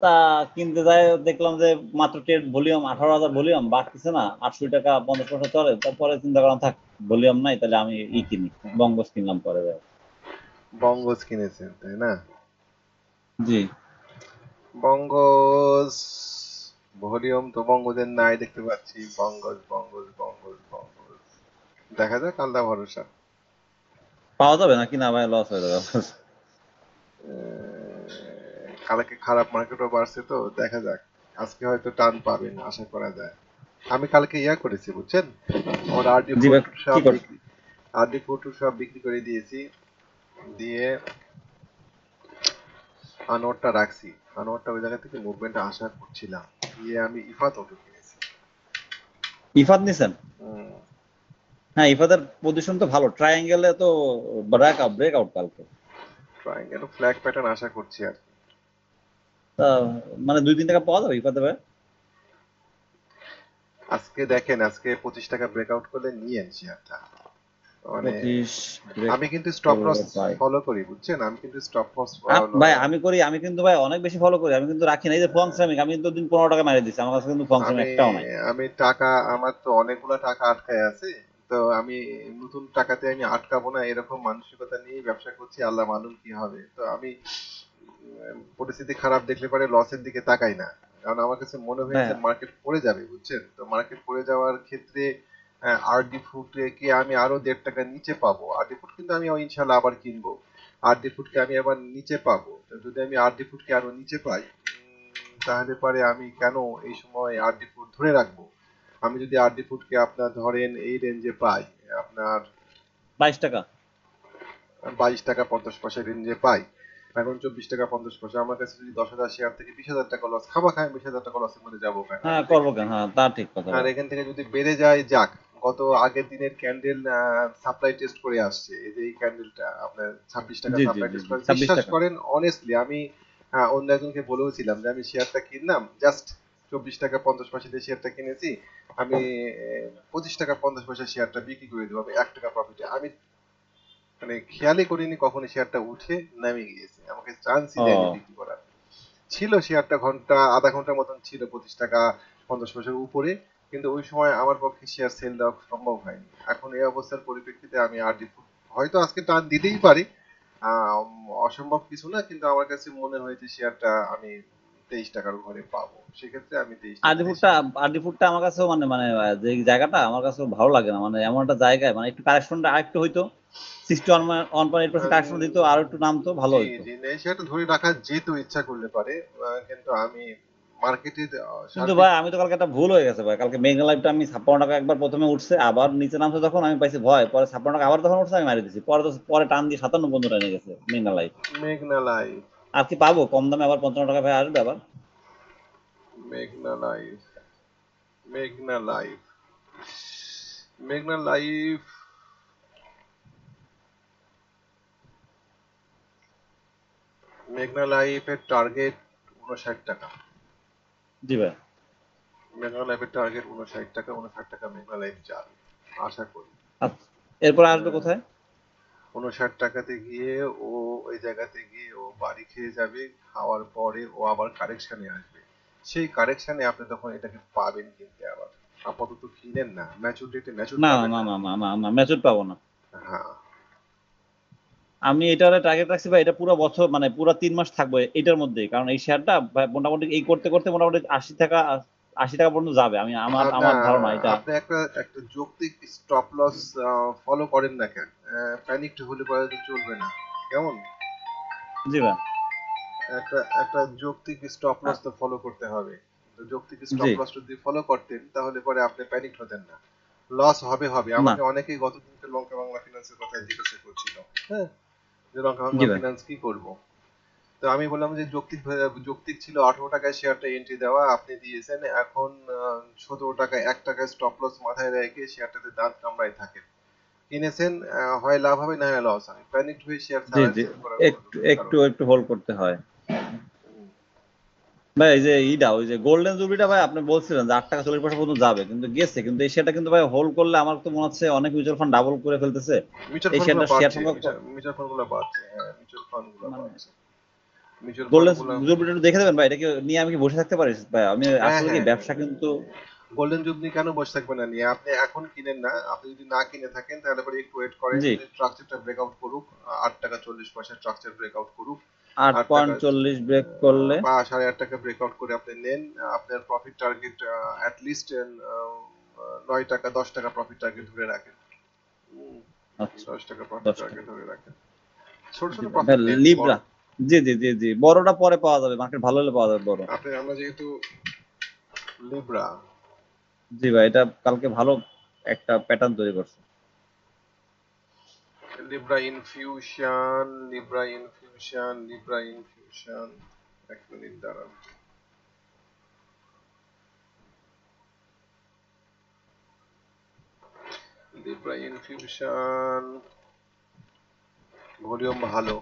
তা কিনতে যাই দেখলাম যে মাত্র টেট ভলিউম 18,000 ভলিউম বাড়তেছে না, 800 টাকা 50 পয়সা চলে। তারপরে চিন্তা করলাম থাক, ভলিউম নাই, তাহলে আমি কিনি, বঙ্গস কিনলাম পরে যাই। বঙ্গজ কিনেছেন তাই না? জি। বঙ্গজ ভলিউম তো বঙ্গজের নাই দেখতে পাচ্ছি। বঙ্গজ বঙ্গজ বঙ্গজ বঙ্গজ, দেখা যাক, আল্লাহ ভরসা। পাওয়া যাবে নাকি না ভাই, লস হয়ে যাবে। কালকে খারাপ মার্কেটও বাড়ছে তো দেখা যাক, আজকে হয়তো টান পাবেন আশা করা যায়। আমি কালকে ইয়া করেছি বুঝছেন, আমার আরডি জি ফোর ভাই। কি সব কর? বিক্রি, আরডি ফোর সব বিক্রি করে দিয়েছি। দিয়ে আনোয়ারটা রাখছি। আনোয়ারটা ওই জায়গা থেকে মুভমেন্ট আশা করছিলাম। দিয়ে আমি ইফাত অটো কিনেছি। ইফাদ নিছেন? হুম, হ্যাঁ, ইফাদের পজিশন তো ভালো, ট্রায়াঙ্গেলে তো ব্রেকআউট কালকে। ট্রায়াঙ্গেল ফ্ল্যাগ প্যাটার্ন আশা করছি আর কি। তা মানে 2-3 টাকা পাওয়া যাবে ইফাদে ভাই? আজকে দেখেন, আজকে 25 টাকা ব্রেকআউট করলে নিয়েন শেয়ারটা। মানে 25 ব্রেক আমি কিন্তু স্টপ লস করলে ভাই। ফলো করি বুঝছেন, আমি কিন্তু স্টপ লস ভাই আমি করি, আমি কিন্তু ভাই অনেক বেশি ফলো করি, আমি কিন্তু রাখি না। এই যে ফং শ্রমিক, আমি কিন্তু দিন 15 টাকা মেরে দিচ্ছি, আমার কাছে কিন্তু ফং শ্রমিক আমি একটাও নাই। আমি টাকা, আমার তো অনেকগুলো টাকা আটকায় আছে। তো আমি নতুন টাকাতে আমি আটকাবো না এরকম মানসিকতা নিয়ে ব্যবসা করছি, আল্লাহ মালুম কি হবে। তো আমি পরিস্থিতি খারাপ দেখলে পরে লসের দিকে তাকাই না। কারণ আমার কাছে মনে ভাই হয়েছে মার্কেট পড়ে যাবে বুঝছেন, তো মার্কেট পড়ে যাওয়ার ক্ষেত্রে আরডি ফুডকে কি আমি আরো 1.5 টাকা নিচে পাবো। আরডি ফুড কিন্তু আমি ইনশাল্লাহ আবার কিনবো। আরডি ফুডকে আমি আবার নিচে পাবো, তো যদি আমি আরডি ফুডকে আরো নিচে পাই, তাহলে পরে আমি কেন এই সময় আরডি ফুড ধরে রাখবো। আমি যদি আরডি ফুডকে আপনার ধরেন এই রেঞ্জে পাই, আপনার 22 টাকা। 22 টাকা 50 পয়সা রেঞ্জে পাই, এখন 24 টাকা 50 পয়সা, আমার কাছে যদি 10,000 শেয়ার থেকে 20,000 টাকা লস, খামা খায় 20,000 টাকা লসের মধ্যে যাবো কেন, হ্যাঁ আমি তো করবো এখান কেন, থেকে, হ্যাঁ তা ঠিক কথা আর ভাই। এখান থেকে যদি বেড়ে যায় যাক। গত আগের দিনের ক্যান্ডেল সাপ্লাই টেস্ট করে আসছে, এই যে এই ক্যান্ডেলটা আপনার 26 টাকা জি জি সাপ্লাই জি টেস্ট জি, করে, ছাব্বিশ বিশ্বাস টাকা করেন অনেস্টলি আমি অন্য একজনকে বলেওছিলাম যে আমি শেয়ারটা কিনলাম জাস্ট 24 টাকা 50 পয়সা দিয়ে শেয়ারটা কিনেছি, আমি 25 টাকা 50 পয়সা শেয়ারটা বিক্রি করে দেবো আমি 1 টাকা প্রফিটে। আমি মানে খেয়ালই করিনি কখন শেয়ারটা উঠে নামে গিয়েছে, আমাকে চান্সই দেয়নি ও। বিক্রি করার। ছিল শেয়ারটা আধা ঘন্টার মতন ছিল 25 টাকা 50 পয়সার উপরে, কিন্তু ওই সময় আমার পক্ষে শেয়ার সেল দেওয়া সম্ভব হয়নি। এখন এই অবস্থার পরিপ্রেক্ষিতে আমি আরডি ফুড হয়তো আজকে টান দিতেই পারি, অসম্ভব কিছু না, কিন্তু আমার কাছে মনে হয়েছে শেয়ারটা আমি 23 টাকার ঘরে পাবো, সেক্ষেত্রে আমি 23 টাকা দিয়ে আরডিফুডটা, শেয়ার। আরডিফুডটা আমার কাছেও মানে মানে যে জায়গাটা আমার কাছেও ভালো লাগে না, মানে এমন একটা জায়গায় মানে একটু কারেকশনটা আরেকটু হইতো, 61.8% কারেকশন দিত, আর একটু নামতো ভালো জি হইতো। জি, সেটা ধরে রাখা যেত ইচ্ছা করলে পারে, কিন্তু আমি মার্কেটের কিন্তু সার্বিক। ভাই আমি তো কালকে একটা ভুল হয়ে গেছে ভাই, কালকে মেঘনা লাইভটা আমি 56 টাকা একবার প্রথমে উঠছে, আবার নিচে নামছে, তখন আমি পাইছি ভয়, পরে 56 টাকা আবার তখন উঠছে, আমি মারি দিছি, পরে তো পরে টান দিয়ে 57 পর্যন্ত টেনে গেছে মেঘনা লাইভ। মেঘনা লাইভ, আর কি পাবো কম দামে আবার 55 টাকা ভাই আসবে আবার? মেঘনা লাইভ, মেঘনা লাইভ, মেঘনা লাইভ, মেঘনা লাইফের টার্গেট 59 টাকা। জি ভাই। মেঘনা লাইফের টার্গেট 59 টাকা, 59 টাকা মেঘনা লাইফ যাবে আশা করি। আচ্ছা, এরপর আসবে কোথায়? 59 টাকাতে গিয়ে ও ওই জায়গাতে গিয়ে ও বাড়ি খেয়ে যাবে, খাওয়ার পরে ও আবার কারেকশনে আসবে। সেই কারেকশনে আপনি তখন এটাকে পাবেন কিনতে আবার। আপাতত কিনেন না, ম্যাচুর ডেটে ম্যাচুর না পাবেন না না। না না না না, ম্যাচুর পাবো না। হ্যাঁ, আমি এটার টার্গেট রাখছি ভাই, এটা পুরো বছর মানে পুরো 3 মাস থাকবো এটার মধ্যেই, কারণ এই শেয়ারটা মোটামুটি এই করতে করতে মোটামুটি 80 টাকা, 80 টাকা পর্যন্ত যাবে, আমি আমার না আমার ধারণা এটা। আপনি একটা একটা যৌক্তিক স্টপ লস ফলো করেন না কেন? প্যানিকড হলে পরে তো চলবে না, কেমন? জি ভাই। একটা একটা যৌক্তিক স্টপ লস আ- তো ফলো করতে হবে। তো যৌক্তিক জি। স্টপ লস যদি ফলো করতেন তাহলে পরে আপনি প্যানিক হতেন না। লস হবে হবে, না। আমাকে অনেকেই গতদিনকে লঙ্কা বাংলা ফিনান্সের কথা জিজ্ঞাসা করছিল। হ্যাঁ, যে লঙ্কা জি বাংলা ভাই। ফিনান্স কি করব। তো আমি বললাম যে যৌক্তিক ছিল 18 টাকায় শেয়ারটা এন্ট্রি দেওয়া, আপনি দিয়েছেন এখন 17 টাকায়, 1 টাকায় স্টপ লস মাথায় রেখে শেয়ারটাতে দাঁত কামড়ায় থাকেন। কিনেছেন, হয় লাভ হবে না হয় লস হবে, প্যানিক হয়ে শেয়ার জি ছাড়া জি, সেল করার কোনো একটু কারণ একটু নেই। একটু হোল্ড করতে হয়। ভাই এই যে ওই যে গোল্ডেন জুবিলিটা ভাই, আপনি বলছিলেন যে 8 টাকা 40 পয়সা পর্যন্ত যাবে, কিন্তু গেছে, কিন্তু এই শেয়ারটা কিন্তু ভাই হোল্ড করলে আমার তো মনে হচ্ছে অনেক মিউচুয়াল ফান্ড ডাবল করে ফেলতেছে। মিউচুয়াল এই ফান্ড গুলো শেয়ারটা শেয়ার বাড়ছে, সংখ্যা মিউচুয়াল ফান্ড গুলো বাড়ছে, হ্যাঁ মিউচুয়াল ফান্ড গুলো মানে বাড়ছে। মিউচুয়াল ফান্ড গোল্ডেন গুলো। জুবিলি একটু দেখে দেবেন ভাই, এটা কি নিয়ে আমি কি বসে থাকতে পারি ভাই? আমি হ্যাঁ আসলে কি হ্যাঁ ব্যবসা কিন্তু গোল্ডেন জুবলি কেন বসে থাকবেন না নিয়ে? আপনি এখন কিনেন না, আপনি যদি না কিনে থাকেন তাহলে পরে একটু ওয়েট করেন, জি স্ট্রাকচারটা ব্রেকআউট করুক, 8 টাকা 40 পয়সা স্ট্রাকচার ব্রেকআউট করুক, 8 টাকা 8.40 ব্রেক করলে বা 8.5 টাকা ব্রেকআউট করে আপনি নেন। আপনার প্রফিট টার্গেট অ্যাটলিস্ট 9 টাকা 10 টাকা প্রফিট টার্গেট ধরে রাখেন। হুম, আচ্ছা 10 টাকা প্রফিট 10 টাকা। টার্গেট ধরে রাখেন, ছোট জি ছোট ভাই প্রফিট নেন। লিব্রা, বড় জি জি জি জি, বড়টা পরে পাওয়া যাবে, মার্কেট ভালো হলে পাওয়া যাবে বড়। আমরা যেহেতু লিব্রা, জি ভাই এটা কালকে ভালো একটা প্যাটার্ন তৈরি করছে। লিব্রা ইনফিউশন 1 মিনিট দাঁড়ান। লিব্রা ইনফিউশন ভলিউম ভালো,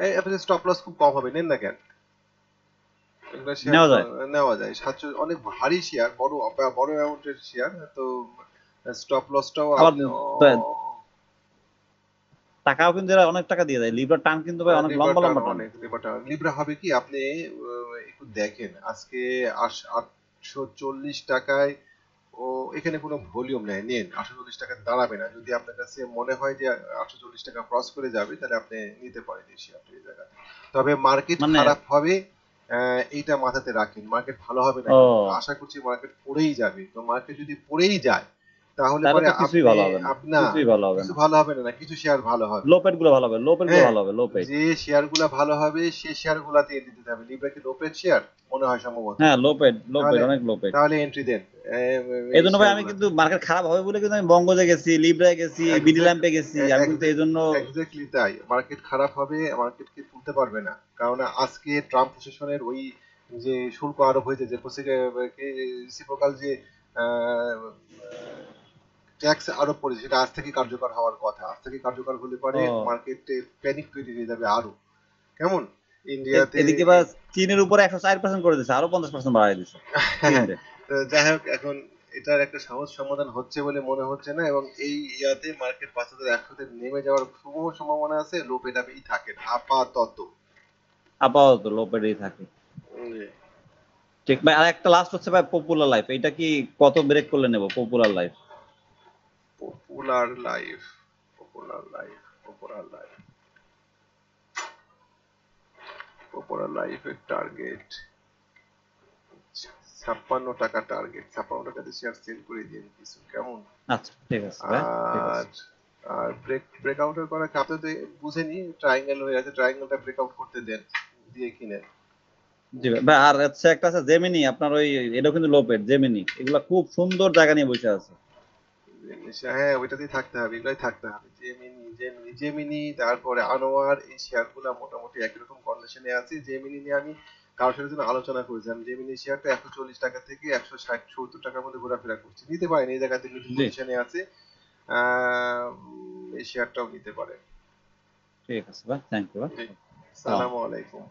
এই আপনাদের স্টপ লস খুব কম হবে, নেন না কেন? এগুলো শেয়ার নেওয়া যায়। নেওয়া যায়, 700 অনেক ভারী শেয়ার, বড় বড় অ্যামাউন্টের শেয়ার, তো স্টপ লসটাও আবার আপনি টাকাও কিন্তু এরা অনেক টাকা দিয়ে দেয়, লিব্রা টার্ন কিন্তু ভাই অনেক লম্বা লিবারটার লম্বা টার্ন। অনেক, লিবারটা লিব্রা হবে কি, আপনি একটু দেখেন আজকে 840 টাকায়, ও এখানে কোনো ভলিউম নেই, নেন 840 টাকা দাঁড়াবে না। যদি আপনার কাছে মনে হয় যে 840 টাকা ক্রস করে যাবে তাহলে আপনি নিতে পারেন এই শেয়ারটা এই জায়গায়। তবে মার্কেট মানে খারাপ হবে, এইটা মাথাতে রাখেন, মার্কেট ভালো হবে না কিন্তু, ও আশা করছি মার্কেট পড়েই যাবে। তো মার্কেট যদি পড়েই যায় তাহলে তাহলে পরে তো কিছুই আপনি ভালো হবে না, আপনা কিছুই ভালো হবে কিছু না। ভালো হবে না, কিছু শেয়ার ভালো হবে। লো পেড গুলো ভালো হবে, লো পেড গুলো হ্যাঁ, ভালো হবে, লো পেড। যে শেয়ার গুলা ভালো হবে সেই শেয়ার গুলাতে এন্ট্রি দিতে হবে। লিব্রা কি লোপের শেয়ার মনে হয় সম্ভবত? হ্যাঁ লো পেড, লো পেড, তাহলে অনেক লো পেড। তাহলে এন্ট্রি দেন এই এই জন্য ভাই শেয়ার আমি কিন্তু গুলাতে। মার্কেট খারাপ হবে বলে কিন্তু আমি বঙ্গজে গেছি, লিব্রায় গেছি, বিডি ল্যাম্পে গেছি, আমি কিন্তু এই জন্য। এক্স্যাক্টলি তাই, মার্কেট খারাপ হবে, মার্কেটকে তুলতে পারবে না, কারণ আজকে ট্রাম্প প্রশাসনের ওই যে শুল্ক আরোপ হয়েছে, যে রেসিপ্রোকাল যে ট্যাক্স আরোপ করেছে, সেটা আজ থেকে কার্যকর হওয়ার কথা। আজ থেকে কার্যকর হলে পরে ও মার্কেটে প্যানিক তৈরি হয়ে যাবে আরো। কেমন ইন্ডিয়াতে এদিকে বা চীনের উপরে 104% করে দিচ্ছে, আরো 50% বাড়াই দিচ্ছে চীন রে। তো যাই হোক, এখন এটার একটা সহজ সমাধান হচ্ছে বলে মনে হচ্ছে না, এবং এই ইয়াতে মার্কেট 5100-তে নেমে যাওয়ার শুভ সম্ভাবনা আছে, লো পেটাবেই থাকেন আপাতত। আপাতত লো পেডেই থাকে। জি। ঠিক ভাই, আর একটা লাস্ট হচ্ছে ভাই পপুলার লাইফ, এটা কি কত ব্রেক করলে নেব popular life? Popular life, popular life, popular life, popular লাইফের টার্গেট 56 টাকা, টার্গেট 56 টাকাতে শেয়ার সেল করে দিন কিছু, কেমন? আচ্ছা ঠিক আছে ভাই, ঠিক আছে। আর আর ব্রেকআউটের করা আপনি তো বুঝেনি, ট্রায়াঙ্গেল হয়ে আছে, ট্রায়াঙ্গেলটা ব্রেকআউট করতে দেন, দিয়ে কিনেন। জি ভাই ভাই, আর হচ্ছে একটা আছে জেমিনি, আপনার ওই এটাও কিন্তু লো পেড, জেমিনি এগুলা খুব সুন্দর জায়গা নিয়ে বসে আছে। হ্যাঁ ওইটাতেই থাকতে হবে, এগুলাই থাকতে হবে, জেমিনি, তারপরে আনোয়ার, এই শেয়ারগুলো মোটামুটি একই রকম কন্ডিশনে আছে। জেমিনি নিয়ে আমি কারোর সাথে যেন আলোচনা করেছিলাম, জেমিনি শেয়ারটা 140 টাকা থেকে 160-70 টাকার মধ্যে ঘোরাফেরা করছে, নিতে পারেন, এই জায়গাতে মিডিল জি পজিশনে আছে। এই শেয়ারটাও নিতে পারেন। ঠিক আছে ভাই, থ্যাংক ইউ ভাই। জি, সালাম। সালামু আলাইকুম।